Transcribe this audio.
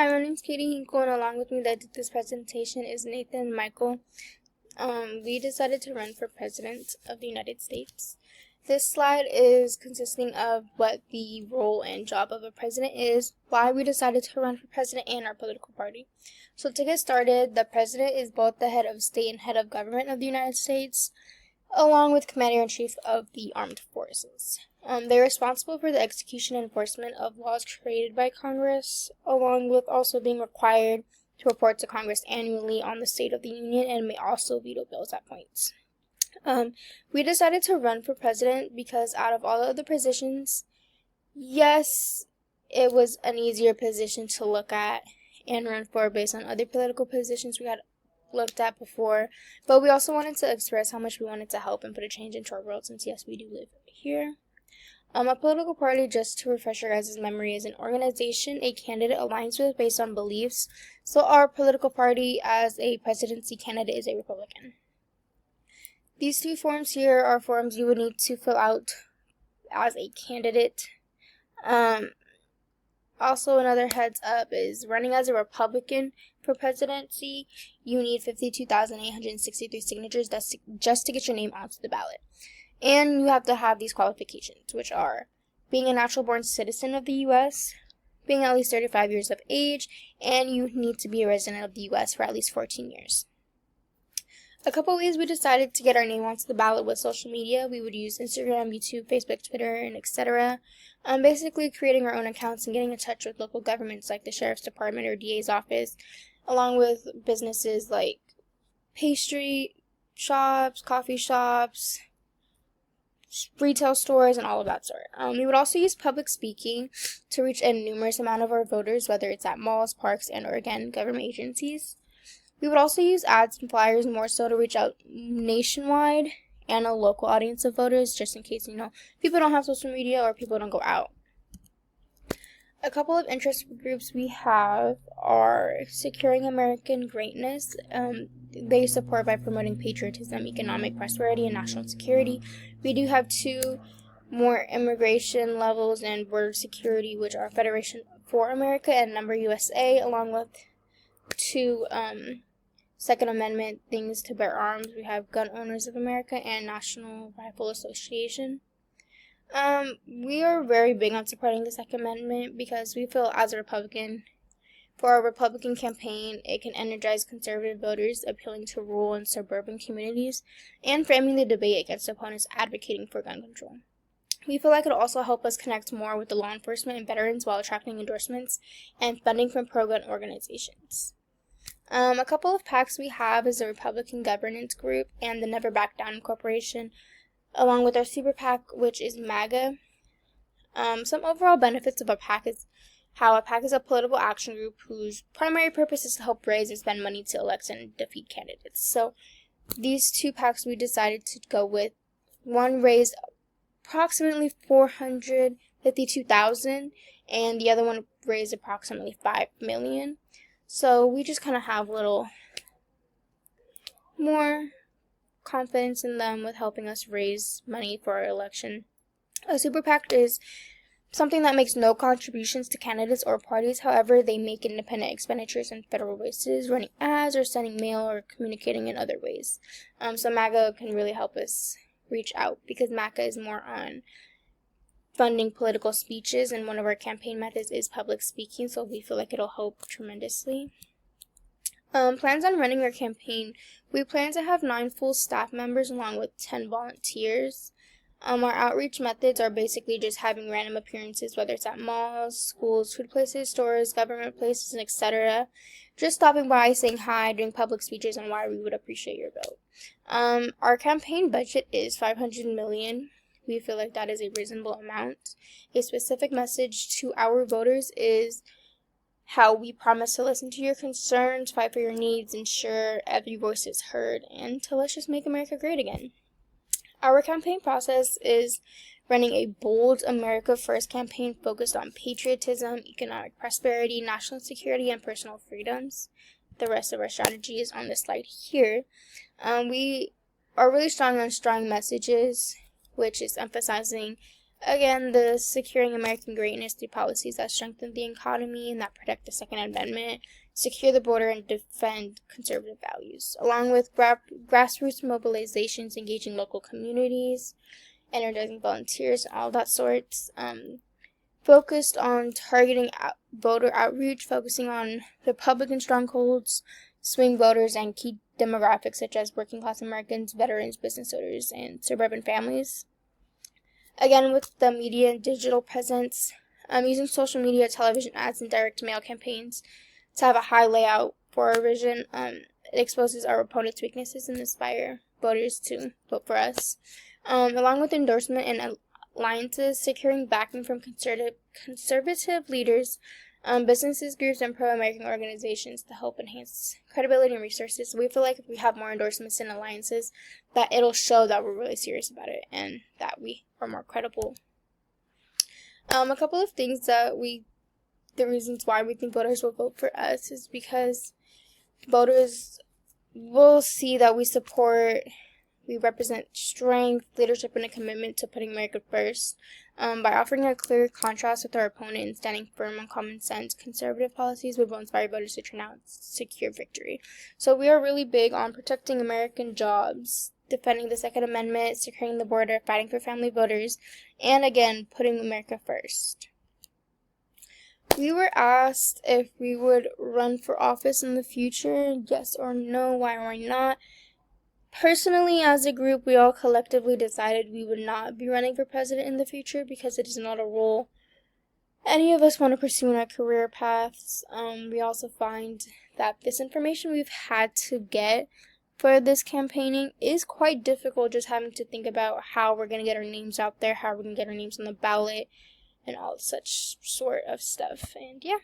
Hi, my name's Katie Hinkle, and along with me that did this presentation is Nathan Michael. We decided to run for President of the United States. This slide is consisting of what the role and job of a president is, why we decided to run for president, and our political party. So to get started, the president is both the head of state and head of government of the United States, along with Commander-in-Chief of the Armed Forces. They're responsible for the execution and enforcement of laws created by Congress, along with also being required to report to Congress annually on the state of the union and may also veto bills at points. We decided to run for president because out of all of the positions, yes, it was an easier position to look at and run for based on other political positions we had looked at before, but we also wanted to express how much we wanted to help and put a change into our world since, yes, we do live here. A political party, just to refresh your guys' memory, is an organization a candidate aligns with based on beliefs. So our political party as a presidency candidate is a Republican. These two forms here are forms you would need to fill out as a candidate. Also, another heads up is running as a Republican for presidency, you need 52,863 signatures just to get your name onto the ballot. And you have to have these qualifications, which are being a natural-born citizen of the U.S., being at least 35 years of age, and you need to be a resident of the U.S. for at least 14 years. A couple ways we decided to get our name onto the ballot with social media. We would use Instagram, YouTube, Facebook, Twitter, and etc. Basically creating our own accounts and getting in touch with local governments like the Sheriff's Department or DA's office, along with businesses like pastry shops, coffee shops, retail stores, and all of that sort. We would also use public speaking to reach a numerous amount of our voters, whether it's at malls, parks, and or again, government agencies. We would also use ads and flyers more so to reach out nationwide and a local audience of voters, just in case, people don't have social media or people don't go out. A couple of interest groups we have are Securing American Greatness. They support by promoting patriotism, economic prosperity, and national security. We do have two more immigration levels and border security, which are Federation for America and Number USA, along with two Second Amendment things to bear arms. We have Gun Owners of America and National Rifle Association. We are very big on supporting the Second Amendment because we feel as a Republican, for our Republican campaign, it can energize conservative voters appealing to rural and suburban communities and framing the debate against opponents advocating for gun control. We feel like it'll also help us connect more with the law enforcement and veterans while attracting endorsements and funding from pro-gun organizations. A couple of PACs we have is the Republican Governance Group and the Never Back Down Corporation, along with our Super PAC, which is MAGA. Some overall benefits of a PAC is how a PAC is a political action group whose primary purpose is to help raise and spend money to elect and defeat candidates. So these two PACs we decided to go with. One raised approximately $452,000 and the other one raised approximately $5 million. So we just kind of have a little more confidence in them with helping us raise money for our election. A Super PAC is something that makes no contributions to candidates or parties. However, they make independent expenditures in federal races, running ads or sending mail or communicating in other ways. So MAGA can really help us reach out because MAGA is more on funding political speeches, and one of our campaign methods is public speaking, so we feel like it'll help tremendously. Plans on running our campaign. We plan to have 9 full staff members along with 10 volunteers. Our outreach methods are basically just having random appearances, whether it's at malls, schools, food places, stores, government places, and etc. Just stopping by, saying hi, doing public speeches, and why we would appreciate your vote. Our campaign budget is $500 million. We feel like that is a reasonable amount. A specific message to our voters is how we promise to listen to your concerns, fight for your needs, ensure every voice is heard, and to let's just make America great again. Our campaign process is running a bold America First campaign focused on patriotism, economic prosperity, national security, and personal freedoms. The rest of our strategy is on this slide here. We are really strong on strong messages, which is emphasizing Again, the securing American greatness through policies that strengthen the economy and that protect the Second Amendment, secure the border, and defend conservative values, along with grassroots mobilizations, engaging local communities, energizing volunteers, all that sorts. Focused on targeting voter outreach, focusing on Republican strongholds, swing voters, and key demographics such as working class Americans, veterans, business owners, and suburban families. Again, with the media and digital presence, using social media, television ads, and direct mail campaigns to have a high layout for our vision. It exposes our opponents' weaknesses and inspire voters to vote for us. Along with endorsement and alliances, securing backing from conservative leaders, businesses, groups, and pro-American organizations to help enhance credibility and resources. We feel like if we have more endorsements and alliances, that it'll show that we're really serious about it and that we are more credible. A couple of things the reasons why we think voters will vote for us is because voters will see that we represent strength, leadership, and a commitment to putting America first. By offering a clear contrast with our opponent and standing firm on common sense, conservative policies will inspire voters to turn out and secure victory. So we are really big on protecting American jobs, defending the Second Amendment, securing the border, fighting for family voters, and again, putting America first. We were asked if we would run for office in the future, yes or no, why or why not. Personally, as a group, we all collectively decided we would not be running for president in the future because it is not a role any of us want to pursue in our career paths. We also find that this information we've had to get for this campaigning is quite difficult, just having to think about how we're going to get our names out there, how we're going to get our names on the ballot, and all such sort of stuff. And yeah.